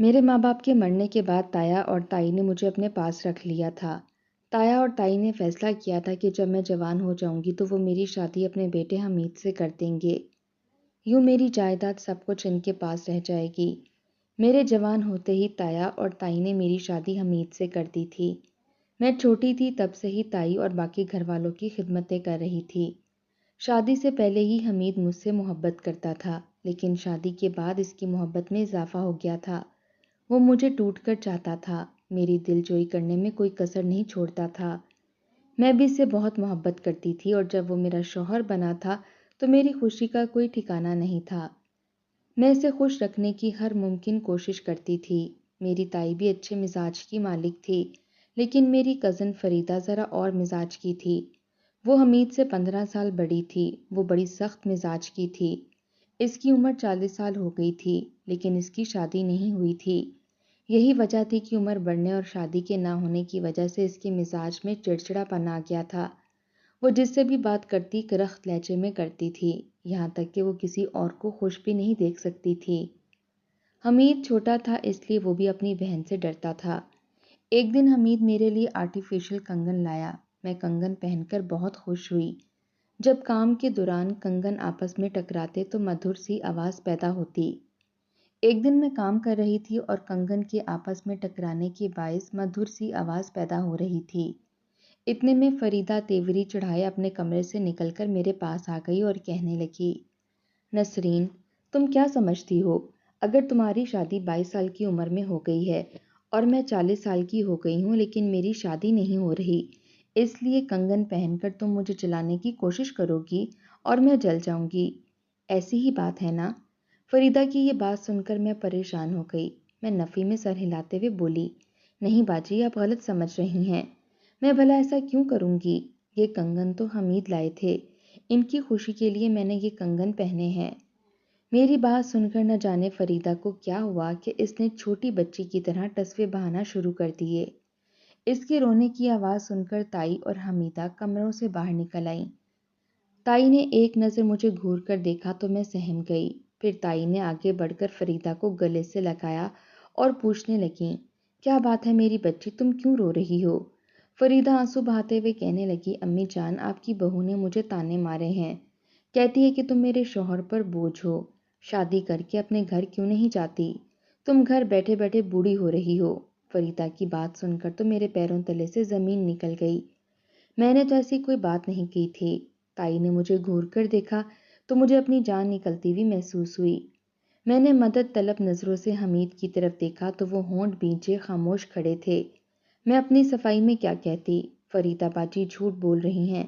میرے ماں باپ کے مرنے کے بعد تایا اور تائی نے مجھے اپنے پاس رکھ لیا تھا۔ تایا اور تائی نے فیصلہ کیا تھا کہ جب میں جوان ہو جاؤں گی تو وہ میری شادی اپنے بیٹے حمید سے کر دیں گے۔ یوں میری جائیداد سب کچھ ان کے پاس رہ جائے گی۔ میرے جوان ہوتے ہی تایا اور تائی نے میری شادی حمید سے کر دی تھی۔ میں چھوٹی تھی تب سے ہی تائی اور باقی گھر والوں کی خدمتیں کر رہی تھی۔ شادی سے پہلے ہی حمید مجھ سے محبت کرتا تھا، لیکن شادی کے بعد اس کی محبت میں اضافہ ہو گیا تھا۔ وہ مجھے ٹوٹ کر چاہتا تھا، میری دل جوئی کرنے میں کوئی کسر نہیں چھوڑتا تھا۔ میں بھی اس سے بہت محبت کرتی تھی اور جب وہ میرا شوہر بنا تھا تو میری خوشی کا کوئی ٹھکانہ نہیں تھا۔ میں اسے خوش رکھنے کی ہر ممکن کوشش کرتی تھی۔ میری تائی بھی اچھے مزاج کی مالک تھی، لیکن میری کزن فریدہ ذرا اور مزاج کی تھی۔ وہ حمید سے 15 سال بڑی تھی، وہ بڑی سخت مزاج کی تھی۔ اس کی عمر 40 سال ہو گئی تھی، لیکن اس کی شادی نہیں ہوئی تھی۔ یہی وجہ تھی کہ عمر بڑھنے اور شادی کے نہ ہونے کی وجہ سے اس کے مزاج میں چڑچڑا پن آ گیا تھا۔ وہ جس سے بھی بات کرتی کرخت لہجے میں کرتی تھی، یہاں تک کہ وہ کسی اور کو خوش بھی نہیں دیکھ سکتی تھی۔ حمید چھوٹا تھا، اس لیے وہ بھی اپنی بہن سے ڈرتا تھا۔ ایک دن حمید میرے لیے آرٹیفیشل کنگن لایا۔ میں کنگن پہن کر بہت خوش ہوئی۔ جب کام کے دوران کنگن آپس میں ٹکراتے تو مدھر سی آواز پیدا ہوتی۔ ایک دن میں کام کر رہی تھی اور کنگن کے آپس میں ٹکرانے کے باعث مدھر سی آواز پیدا ہو رہی تھی۔ اتنے میں فریدہ تیوری چڑھائے اپنے کمرے سے نکل کر میرے پاس آ گئی اور کہنے لگی، نسرین، تم کیا سمجھتی ہو؟ اگر تمہاری شادی 22 سال کی عمر میں ہو گئی ہے اور میں 40 سال کی ہو گئی ہوں لیکن میری شادی نہیں ہو رہی، اس لیے کنگن پہن کر تم مجھے جلانے کی کوشش کرو گی اور میں جل جاؤں گی، ایسی ہی بات ہے نا؟ فریدہ کی یہ بات سن کر میں پریشان ہو گئی۔ میں نفی میں سر ہلاتے ہوئے بولی، نہیں باجی، آپ غلط سمجھ رہی ہیں۔ میں بھلا ایسا کیوں کروں گی؟ یہ کنگن تو حمید لائے تھے، ان کی خوشی کے لیے میں نے یہ کنگن پہنے ہیں۔ میری بات سن کر نہ جانے فریدہ کو کیا ہوا کہ اس نے چھوٹی بچی کی طرح ٹسوے بہانا شروع کر دیے۔ اس کے رونے کی آواز سن کر تائی اور حمیدہ کمروں سے باہر نکل آئیں۔ تائی نے ایک نظر مجھے گھور کر دیکھا تو میں سہم گئی۔ پھر تائی نے آگے بڑھ کر فریدہ کو گلے سے لگایا اور پوچھنے لگیں، کیا بات ہے میری بچی، تم کیوں رو رہی ہو؟ فریدہ آنسو بہاتے ہوئے کہنے لگی، امی جان، آپ کی بہو نے مجھے تانے مارے ہیں، کہتی ہے کہ تم میرے شوہر پر بوجھ ہو، شادی کر کے اپنے گھر کیوں نہیں جاتی؟ تم گھر بیٹھے بیٹھے بوڑھی ہو رہی ہو۔ فریدہ کی بات سن کر تو میرے پیروں تلے سے زمین نکل گئی۔ میں نے تو ایسی کوئی بات نہیں کی تھی۔ تائی نے مجھے گھور کر دیکھا تو مجھے اپنی جان نکلتی ہوئی محسوس ہوئی۔ میں نے مدد طلب نظروں سے حمید کی طرف دیکھا تو وہ ہونٹ بھینچے خاموش کھڑے تھے۔ میں اپنی صفائی میں کیا کہتی؟ فریدہ باجی جھوٹ بول رہی ہیں،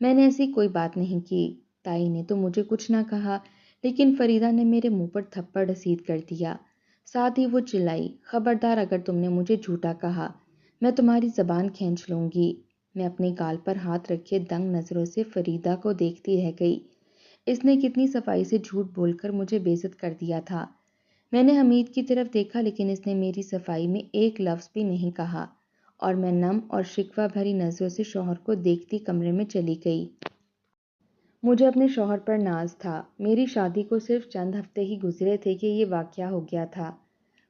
میں نے ایسی کوئی بات نہیں کی۔ تائی نے تو مجھے کچھ نہ کہا، لیکن فریدہ نے میرے منہ پر تھپڑ رسید کر دیا۔ ساتھ ہی وہ چلائی، خبردار اگر تم نے مجھے جھوٹا کہا، میں تمہاری زبان کھینچ لوں گی۔ میں اپنے گال پر ہاتھ رکھے دنگ نظروں سے فریدہ کو دیکھتی رہ گئی۔ اس نے کتنی صفائی سے جھوٹ بول کر مجھے بے عزت کر دیا تھا۔ میں نے حمید کی طرف دیکھا لیکن اس نے میری صفائی میں ایک لفظ بھی نہیں کہا اور میں نم اور شکوہ بھری نظروں سے شوہر کو دیکھتی کمرے میں چلی گئی۔ مجھے اپنے شوہر پر ناز تھا۔ میری شادی کو صرف چند ہفتے ہی گزرے تھے کہ یہ واقعہ ہو گیا تھا۔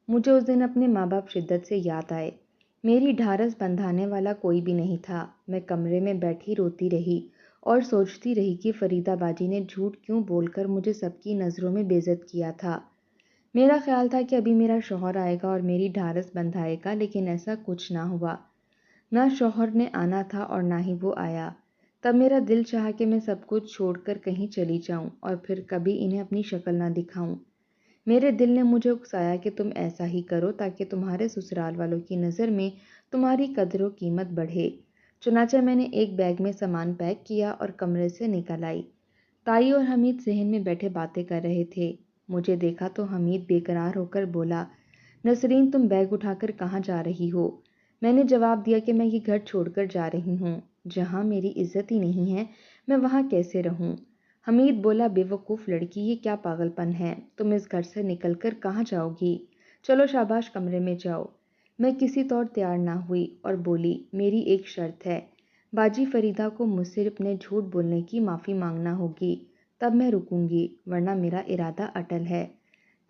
مجھے اس دن اپنے ماں باپ شدت سے یاد آئے۔ میری ڈھارس بندھانے والا کوئی بھی نہیں تھا۔ میں کمرے میں بیٹھی روتی رہی اور سوچتی رہی کہ فریدہ باجی نے جھوٹ کیوں بول کر مجھے سب کی نظروں میں بے عزت کیا تھا۔ میرا خیال تھا کہ ابھی میرا شوہر آئے گا اور میری ڈھارس بندھائے گا، لیکن ایسا کچھ نہ ہوا۔ نہ شوہر نے آنا تھا اور نہ ہی وہ آیا۔ تب میرا دل چاہا کہ میں سب کچھ چھوڑ کر کہیں چلی جاؤں اور پھر کبھی انہیں اپنی شکل نہ دکھاؤں۔ میرے دل نے مجھے اکسایا کہ تم ایسا ہی کرو تاکہ تمہارے سسرال والوں کی نظر میں تمہاری قدر و قیمت بڑھے۔ چنانچہ میں نے ایک بیگ میں سامان پیک کیا اور کمرے سے نکل آئی۔ تائی اور حمید صحن میں بیٹھے باتیں کر رہے تھے۔ مجھے دیکھا تو حمید بے قرار ہو کر بولا، نسرین، تم بیگ اٹھا کر کہاں جا رہی ہو؟ میں نے جواب دیا کہ میں یہ گھر چھوڑ کر جا رہی ہوں۔ جہاں میری عزت ہی نہیں ہے، میں وہاں کیسے رہوں؟ حمید بولا، بے وقوف لڑکی، یہ کیا پاگل پن ہے؟ تم اس گھر سے نکل کر کہاں جاؤ گی؟ چلو شاباش، کمرے میں جاؤ۔ میں کسی طور تیار نہ ہوئی اور بولی، میری ایک شرط ہے، باجی فریدہ کو مجھ سے اپنے جھوٹ بولنے کی معافی مانگنا ہوگی، تب میں رکوں گی، ورنہ میرا ارادہ اٹل ہے۔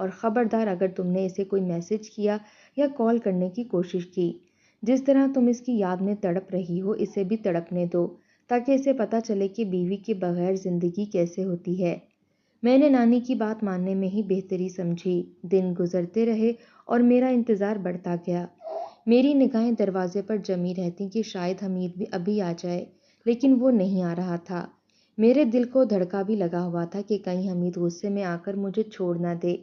اور خبردار اگر تم نے اسے کوئی میسج کیا یا کال کرنے کی کوشش کی، جس طرح تم اس کی یاد میں تڑپ رہی ہو اسے بھی تڑپنے دو، تاکہ اسے پتہ چلے کہ بیوی کے بغیر زندگی کیسے ہوتی ہے۔ میں نے نانی کی بات ماننے میں ہی بہتری سمجھی۔ دن گزرتے رہے اور میرا انتظار بڑھتا گیا۔ میری نگاہیں دروازے پر جمی رہتی کہ شاید حمید بھی ابھی آ جائے، لیکن وہ نہیں آ رہا تھا۔ میرے دل کو دھڑکا بھی لگا ہوا تھا کہ کہیں حمید غصے میں آ کر مجھے چھوڑ نہ دے۔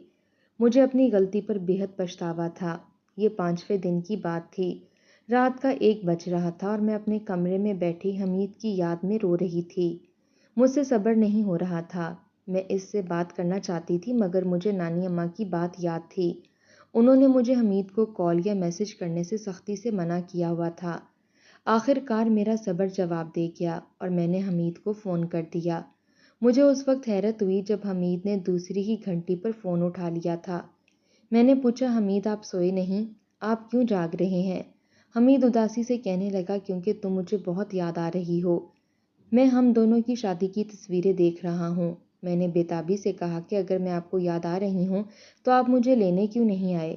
مجھے اپنی غلطی پر بےحد پچھتاوا تھا۔ یہ 5ویں دن کی بات تھی۔ رات کا 1 بج رہا تھا اور میں اپنے کمرے میں بیٹھی حمید کی یاد میں رو رہی تھی۔ مجھ سے صبر نہیں ہو رہا تھا۔ میں اس سے بات کرنا چاہتی تھی مگر مجھے نانی اماں کی بات یاد تھی۔ انہوں نے مجھے حمید کو کال یا میسج کرنے سے سختی سے منع کیا ہوا تھا۔ آخر کار میرا صبر جواب دے گیا اور میں نے حمید کو فون کر دیا۔ مجھے اس وقت حیرت ہوئی جب حمید نے دوسری ہی گھنٹی پر فون اٹھا لیا تھا۔ میں نے پوچھا، حمید آپ سوئے نہیں؟ آپ کیوں جاگ رہے ہیں؟ حمید اداسی سے کہنے لگا، کیونکہ تم مجھے بہت یاد آ رہی ہو۔ میں ہم دونوں کی شادی کی تصویریں دیکھ رہا ہوں۔ میں نے بےتابی سے کہا کہ اگر میں آپ کو یاد آ رہی ہوں تو آپ مجھے لینے کیوں نہیں آئے؟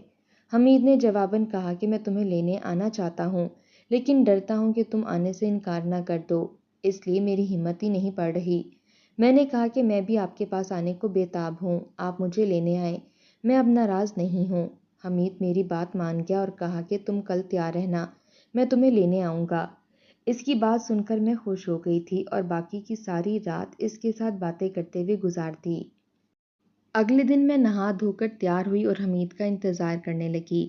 حمید نے جواباً کہا کہ میں تمہیں لینے آنا چاہتا ہوں، لیکن ڈرتا ہوں کہ تم آنے سے انکار نہ کر دو، اس لیے میری ہمت ہی نہیں پڑ رہی۔ میں نے کہا کہ میں بھی آپ کے پاس آنے کو بےتاب ہوں، آپ مجھے لینے آئیں، میں اب ناراض نہیں ہوں۔ حمید میری بات مان گیا اور کہا کہ تم کل تیار رہنا، میں تمہیں لینے آؤں گا۔ اس کی بات سن کر میں خوش ہو گئی تھی اور باقی کی ساری رات اس کے ساتھ باتیں کرتے ہوئے گزار دی۔ اگلے دن میں نہا دھو کر تیار ہوئی اور حمید کا انتظار کرنے لگی۔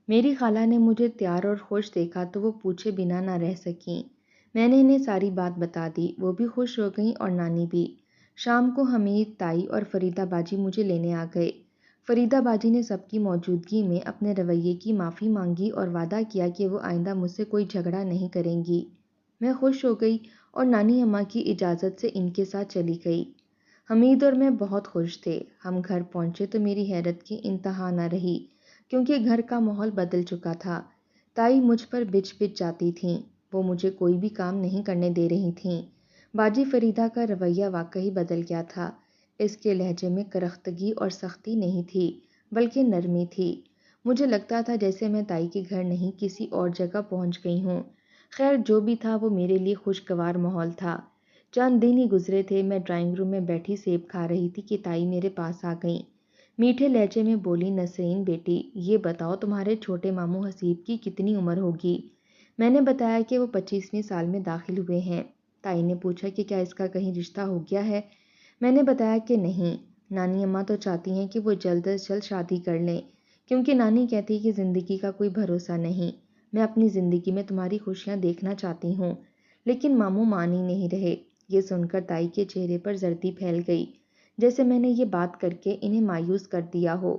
میری خالہ نے مجھے تیار اور خوش دیکھا تو وہ پوچھے بنا نہ رہ سکیں۔ میں نے انہیں ساری بات بتا دی، وہ بھی خوش ہو گئیں اور نانی بھی۔ شام کو حمید، تائی اور فریدہ باجی مجھے لینے آ گئے۔ فریدہ باجی نے سب کی موجودگی میں اپنے رویے کی معافی مانگی اور وعدہ کیا کہ وہ آئندہ مجھ سے کوئی جھگڑا نہیں کریں گی۔ میں خوش ہو گئی اور نانی اماں کی اجازت سے ان کے ساتھ چلی گئی۔ حمید اور میں بہت خوش تھے۔ ہم گھر پہنچے تو میری حیرت کی انتہا نہ رہی، کیونکہ گھر کا ماحول بدل چکا تھا۔ تائی مجھ پر بچ بچ جاتی تھیں، وہ مجھے کوئی بھی کام نہیں کرنے دے رہی تھیں۔ باجی فریدہ کا رویہ واقعی بدل گیا تھا۔ اس کے لہجے میں کرختگی اور سختی نہیں تھی، بلکہ نرمی تھی۔ مجھے لگتا تھا جیسے میں تائی کے گھر نہیں کسی اور جگہ پہنچ گئی ہوں۔ خیر جو بھی تھا وہ میرے لیے خوشگوار ماحول تھا۔ چند دن ہی گزرے تھے، میں ڈرائنگ روم میں بیٹھی سیب کھا رہی تھی کہ تائی میرے پاس آ گئیں۔ میٹھے لہجے میں بولی، نسرین بیٹی، یہ بتاؤ تمہارے چھوٹے ماموں حسیب کی کتنی عمر ہوگی؟ میں نے بتایا کہ وہ 25ویں سال میں داخل ہوئے ہیں۔ تائی نے پوچھا کہ کیا اس کا کہیں رشتہ ہو گیا ہے؟ میں نے بتایا کہ نہیں، نانی اماں تو چاہتی ہیں کہ وہ جلد از جلد شادی کر لیں، کیونکہ نانی کہتی کہ زندگی کا کوئی بھروسہ نہیں۔ میں اپنی زندگی میں تمہاری خوشیاں دیکھنا چاہتی ہوں، لیکن ماموں مان ہی نہیں رہے۔ یہ سن کر تائی کے چہرے پر زردی پھیل گئی، جیسے میں نے یہ بات کر کے انہیں مایوس کر دیا ہو۔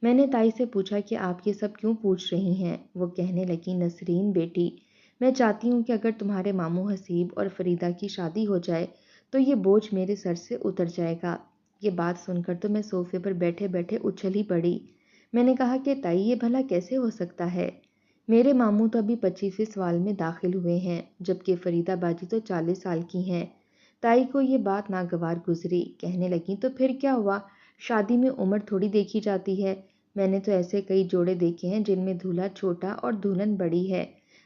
میں نے تائی سے پوچھا کہ آپ یہ سب کیوں پوچھ رہی ہیں؟ وہ کہنے لگی، نسرین بیٹی، میں چاہتی ہوں کہ اگر تمہارے ماموں حسیب اور فریدہ کی شادی ہو جائے تو یہ بوجھ میرے سر سے اتر جائے گا۔ یہ بات سن کر تو میں صوفے پر بیٹھے بیٹھے اچھل ہی پڑی۔ میں نے کہا کہ تائی یہ بھلا کیسے ہو سکتا ہے؟ میرے ماموں تو ابھی 25ویں سال میں داخل ہوئے ہیں، جبکہ فریدہ باجی تو 40 سال کی ہیں۔ تائی کو یہ بات ناگوار گزری، کہنے لگی، تو پھر کیا ہوا؟ شادی میں عمر تھوڑی دیکھی جاتی ہے۔ میں نے تو ایسے کئی جوڑے دیکھے ہیں جن میں دولہا چھوٹا اور دلہن بڑی ہے۔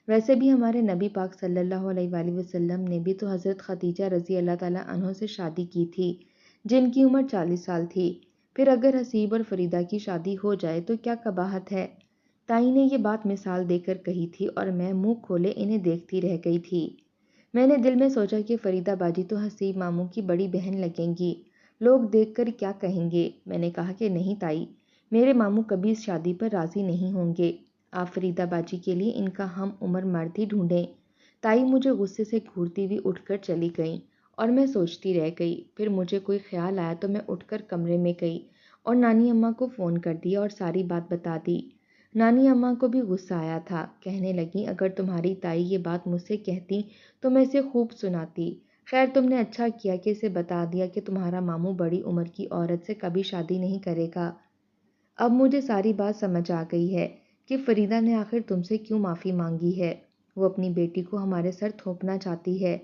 ویسے بھی ہمارے نبی پاک صلی اللہ علیہ وآلہ وسلم نے بھی تو حضرت خدیجہ رضی اللہ تعالیٰ عنہ سے شادی کی تھی، جن کی عمر 40 سال تھی۔ پھر اگر حسیب اور فریدہ کی شادی ہو جائے تو کیا قباحت ہے؟ تائی نے یہ بات مثال دے کر کہی تھی اور میں منہ کھولے انہیں دیکھتی رہ گئی تھی۔ میں نے دل میں سوچا کہ فریدہ باجی تو حسیب ماموں کی بڑی بہن لگیں گی، لوگ دیکھ کر کیا کہیں گے؟ میں نے کہا کہ نہیں تائی، میرے ماموں کبھی اس شادی پر راضی نہیں ہوں گے۔ آپ فریدہ باجی کے لیے ان کا ہم عمر مرد ہی ڈھونڈیں۔ تائی مجھے غصے سے گھورتی ہوئی اٹھ کر چلی گئیں اور میں سوچتی رہ گئی۔ پھر مجھے کوئی خیال آیا تو میں اٹھ کر کمرے میں گئی اور نانی اماں کو فون کر دیا اور ساری بات بتا دی۔ نانی اماں کو بھی غصہ آیا تھا، کہنے لگیں، اگر تمہاری تائی یہ بات مجھ سے کہتی تو میں اسے خوب سناتی۔ خیر تم نے اچھا کیا کہ اسے بتا دیا کہ تمہارا ماموں بڑی عمر کی عورت سے کبھی شادی نہیں کرے گا۔ اب مجھے ساری بات سمجھ آ گئی ہے کہ فریدہ نے آخر تم سے کیوں معافی مانگی ہے۔ وہ اپنی بیٹی کو ہمارے سر تھوپنا چاہتی ہے۔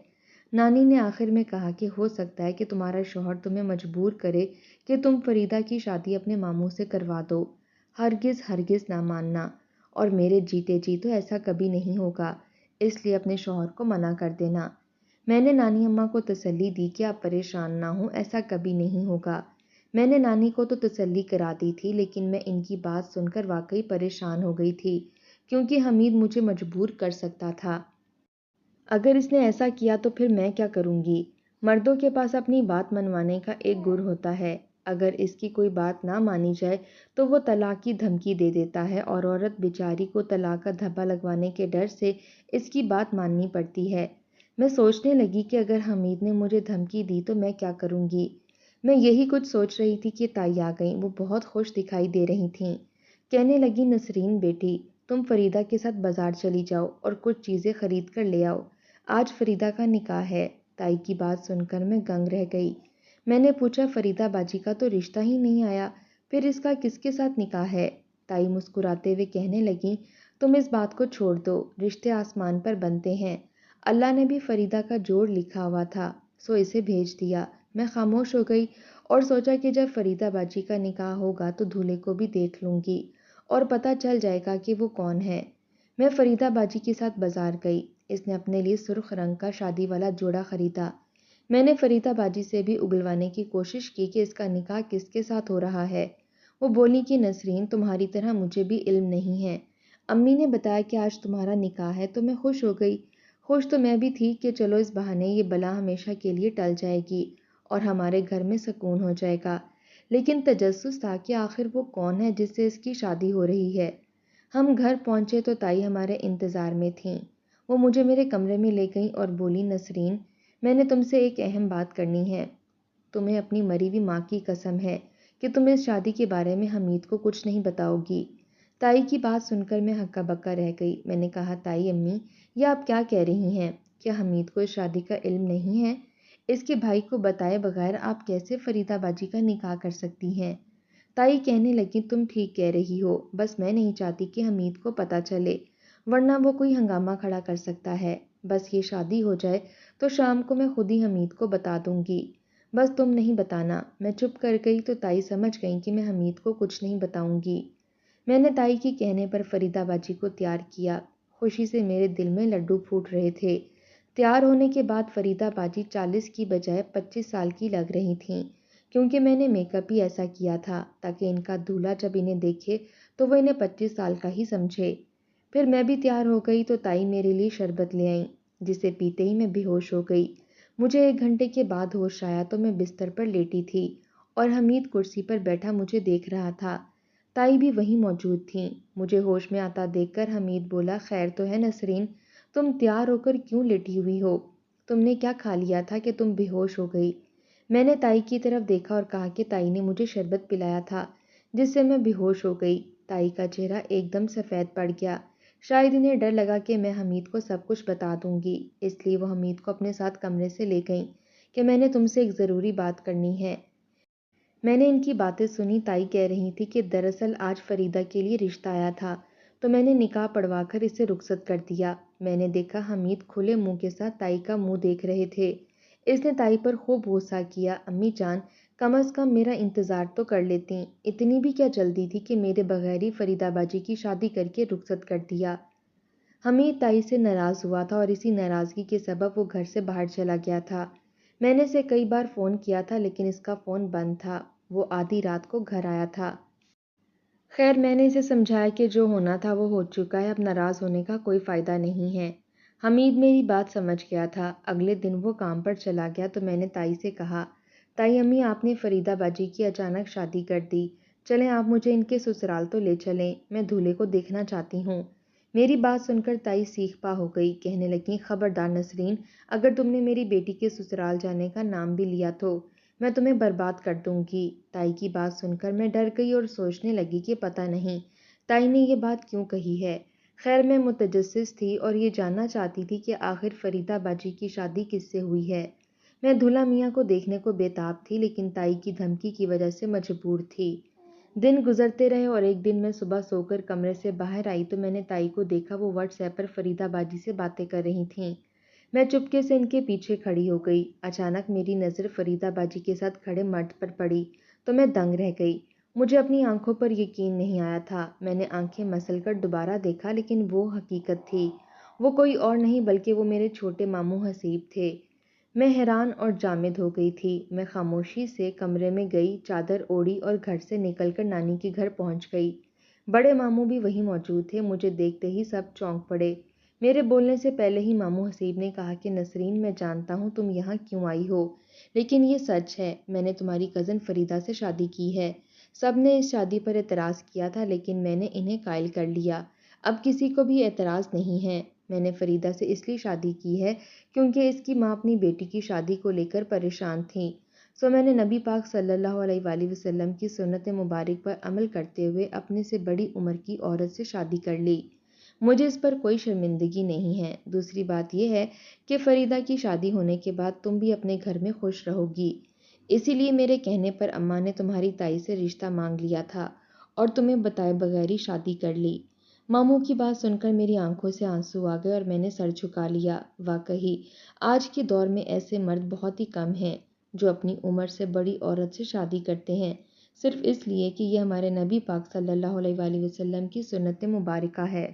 نانی نے آخر میں کہا کہ ہو سکتا ہے کہ تمہارا شوہر تمہیں مجبور کرے کہ تم فریدہ کی شادی اپنے ماموں سے کروا دو۔ ہرگز ہرگز نہ ماننا، اور میرے جیتے جی تو ایسا کبھی نہیں ہوگا، اس لیے اپنے شوہر کو منع کر دینا۔ میں نے نانی اماں کو تسلی دی کہ آپ پریشان نہ ہوں، ایسا کبھی نہیں ہوگا۔ میں نے نانی کو تو تسلی کرا دی تھی، لیکن میں ان کی بات سن کر واقعی پریشان ہو گئی تھی، کیونکہ حمید مجھے مجبور کر سکتا تھا۔ اگر اس نے ایسا کیا تو پھر میں کیا کروں گی؟ مردوں کے پاس اپنی بات منوانے کا ایک گر ہوتا ہے۔ اگر اس کی کوئی بات نہ مانی جائے تو وہ طلاق کی دھمکی دے دیتا ہے، اور عورت بیچاری کو طلاق کا دھبا لگوانے کے ڈر سے اس کی بات ماننی پڑتی ہے۔ میں سوچنے لگی کہ اگر حمید نے مجھے دھمکی دی تو میں کیا کروں گی؟ میں یہی کچھ سوچ رہی تھی کہ تائی آ گئیں۔ وہ بہت خوش دکھائی دے رہی تھیں۔ کہنے لگی، نسرین بیٹی، تم فریدہ کے ساتھ بازار چلی جاؤ اور کچھ چیزیں خرید کر لے آؤ۔ آج فریدہ کا نکاح ہے۔ تائی کی بات سن کر میں دنگ رہ گئی۔ میں نے پوچھا، فریدہ باجی کا تو رشتہ ہی نہیں آیا، پھر اس کا کس کے ساتھ نکاح ہے؟ تائی مسکراتے ہوئے کہنے لگیں، تم اس بات کو چھوڑ دو، رشتے آسمان پر بنتے ہیں۔ اللہ نے بھی فریدہ کا جوڑ لکھا ہوا تھا، سو اسے بھیج دیا۔ میں خاموش ہو گئی اور سوچا کہ جب فریدہ باجی کا نکاح ہوگا تو دولہے کو بھی دیکھ لوں گی اور پتہ چل جائے گا کہ وہ کون ہے۔ میں فریدہ باجی کے ساتھ بازار گئی۔ اس نے اپنے لیے سرخ رنگ کا شادی والا جوڑا خریدا۔ میں نے فریدہ باجی سے بھی اگلوانے کی کوشش کی کہ اس کا نکاح کس کے ساتھ ہو رہا ہے۔ وہ بولی کہ نسرین، تمہاری طرح مجھے بھی علم نہیں ہے۔ امی نے بتایا کہ آج تمہارا نکاح ہے تو میں خوش ہو گئی۔ خوش تو میں بھی تھی کہ چلو اس بہانے یہ بلا ہمیشہ کے لیے ٹل جائے گی اور ہمارے گھر میں سکون ہو جائے گا، لیکن تجسس تھا کہ آخر وہ کون ہے جس سے اس کی شادی ہو رہی ہے۔ ہم گھر پہنچے تو تائی ہمارے انتظار میں تھیں۔ وہ مجھے میرے کمرے میں لے گئیں اور بولی، نسرین، میں نے تم سے ایک اہم بات کرنی ہے۔ تمہیں اپنی مری ہوئی ماں کی قسم ہے کہ تم اس شادی کے بارے میں حمید کو کچھ نہیں بتاؤ گی۔ تائی کی بات سن کر میں ہکا بکا رہ گئی۔ میں نے کہا، تائی امی، یہ آپ کیا کہہ رہی ہیں؟ کیا حمید کو اس شادی کا علم نہیں ہے؟ اس کے بھائی کو بتائے بغیر آپ کیسے فریدہ باجی کا نکاح کر سکتی ہیں؟ تائی کہنے لگی، تم ٹھیک کہہ رہی ہو، بس میں نہیں چاہتی کہ حمید کو پتہ چلے، ورنہ وہ کوئی ہنگامہ کھڑا کر سکتا ہے۔ بس یہ شادی ہو جائے تو شام کو میں خود ہی حمید کو بتا دوں گی۔ بس تم نہیں بتانا۔ میں چپ کر گئی تو تائی سمجھ گئیں کہ میں حمید کو کچھ نہیں بتاؤں گی۔ میں نے تائی کے کہنے پر فریدہ باجی کو تیار کیا۔ خوشی سے میرے دل میں لڈو پھوٹ رہے تھے۔ تیار ہونے کے بعد فریدہ باجی 40 کی بجائے 25 سال کی لگ رہی تھیں، کیونکہ میں نے میک اپ ہی ایسا کیا تھا تاکہ ان کا دولہا جب انہیں دیکھے تو وہ انہیں 25 سال کا ہی سمجھے۔ پھر میں بھی تیار ہو گئی تو تائی میرے لیے شربت لے آئیں، جسے پیتے ہی میں بے ہوش ہو گئی۔ مجھے 1 گھنٹے کے بعد ہوش آیا تو میں بستر پر لیٹی تھی اور حمید کرسی پر بیٹھا مجھے دیکھ رہا تھا۔ تائی بھی وہیں موجود تھیں۔ مجھے ہوش میں آتا دیکھ کر حمید بولا، خیر تو ہے نسرین، تم تیار ہو کر کیوں لیٹی ہوئی ہو؟ تم نے کیا کھا لیا تھا کہ تم بے ہوش ہو گئی؟ میں نے تائی کی طرف دیکھا اور کہا کہ تائی نے مجھے شربت پلایا تھا جس سے میں بے ہوش ہو گئی۔ تائی کا چہرہ ایک دم سفید پڑ گیا۔ شاید انہیں ڈر لگا کہ میں حمید کو سب کچھ بتا دوں گی، اس لیے وہ حمید کو اپنے ساتھ کمرے سے لے گئیں کہ میں نے تم سے ایک ضروری بات کرنی ہے۔ میں نے ان کی باتیں سنی۔ تائی کہہ رہی تھی کہ دراصل آج فریدہ کے لیے رشتہ آیا تھا تو میں نے نکاح پڑھوا کر اسے رخصت کر دیا۔ میں نے دیکھا حمید کھلے منہ کے ساتھ تائی کا منہ دیکھ رہے تھے۔ اس نے تائی پر خوب غصہ کیا۔ امی جان، کم از کم میرا انتظار تو کر لیتی، اتنی بھی کیا جلدی تھی کہ میرے بغیر ہی فریدہ باجی کی شادی کر کے رخصت کر دیا۔ حمید تائی سے ناراض ہوا تھا اور اسی ناراضگی کے سبب وہ گھر سے باہر چلا گیا تھا۔ میں نے اسے کئی بار فون کیا تھا لیکن اس کا فون بند تھا۔ وہ آدھی رات کو گھر آیا تھا۔ خیر، میں نے اسے سمجھایا کہ جو ہونا تھا وہ ہو چکا ہے، اب ناراض ہونے کا کوئی فائدہ نہیں ہے۔ حمید میری بات سمجھ گیا تھا۔ اگلے دن وہ کام پر چلا گیا تو میں نے تائی سے کہا، تائی امی، آپ نے فریدہ باجی کی اچانک شادی کر دی، چلیں آپ مجھے ان کے سسرال تو لے چلیں، میں دولہے کو دیکھنا چاہتی ہوں۔ میری بات سن کر تائی سیخ پا ہو گئی، کہنے لگیں، خبردار نسرین، اگر تم نے میری بیٹی کے سسرال جانے کا نام بھی لیا تو میں تمہیں برباد کر دوں گی۔ تائی کی بات سن کر میں ڈر گئی اور سوچنے لگی کہ پتہ نہیں تائی نے یہ بات کیوں کہی ہے۔ خیر، میں متجسس تھی اور یہ جاننا چاہتی تھی کہ آخر فریدہ باجی کی شادی کس سے ہوئی ہے۔ میں دولہا میاں کو دیکھنے کو بےتاب تھی لیکن تائی کی دھمکی کی وجہ سے مجبور تھی۔ دن گزرتے رہے اور ایک دن میں صبح سو کر کمرے سے باہر آئی تو میں نے تائی کو دیکھا وہ واٹس ایپ پر فریدہ باجی سے باتیں کر رہی تھیں۔ میں چپکے سے ان کے پیچھے کھڑی ہو گئی۔ اچانک میری نظر فریدہ باجی کے ساتھ کھڑے مرد پر پڑی تو میں دنگ رہ گئی۔ مجھے اپنی آنکھوں پر یقین نہیں آیا تھا۔ میں نے آنکھیں مسل کر دوبارہ دیکھا لیکن وہ حقیقت تھی۔ وہ کوئی اور نہیں بلکہ وہ میرے چھوٹے ماموں حسیب تھے۔ میں حیران اور جامد ہو گئی تھی۔ میں خاموشی سے کمرے میں گئی، چادر اوڑھی اور گھر سے نکل کر نانی کے گھر پہنچ گئی۔ بڑے ماموں بھی وہیں موجود تھے۔ مجھے دیکھتے ہی سب چونک پڑے۔ میرے بولنے سے پہلے ہی ماموں حسیب نے کہا کہ نسرین، میں جانتا ہوں تم یہاں کیوں آئی ہو، لیکن یہ سچ ہے، میں نے تمہاری کزن فریدہ سے شادی کی ہے۔ سب نے اس شادی پر اعتراض کیا تھا لیکن میں نے انہیں قائل کر لیا۔ اب کسی کو بھی اعتراض نہیں ہے۔ میں نے فریدہ سے اس لیے شادی کی ہے کیونکہ اس کی ماں اپنی بیٹی کی شادی کو لے کر پریشان تھیں۔ میں نے نبی پاک صلی اللہ علیہ وآلہ وسلم کی سنت مبارک پر عمل کرتے ہوئے اپنے سے بڑی عمر کی عورت سے شادی کر لی۔ مجھے اس پر کوئی شرمندگی نہیں ہے۔ دوسری بات یہ ہے کہ فریدہ کی شادی ہونے کے بعد تم بھی اپنے گھر میں خوش رہو گی۔ اسی لیے میرے کہنے پر اماں نے تمہاری تائی سے رشتہ مانگ لیا تھا اور تمہیں بتائے بغیر ہی شادی کر لی۔ ماموں کی بات سن کر میری آنکھوں سے آنسو آ گئے اور میں نے سر جھکا لیا۔ واقعی آج کے دور میں ایسے مرد بہت ہی کم ہیں جو اپنی عمر سے بڑی عورت سے شادی کرتے ہیں صرف اس لیے کہ یہ ہمارے نبی پاک صلی اللہ علیہ وآلہ وسلم کی سنت مبارکہ ہے۔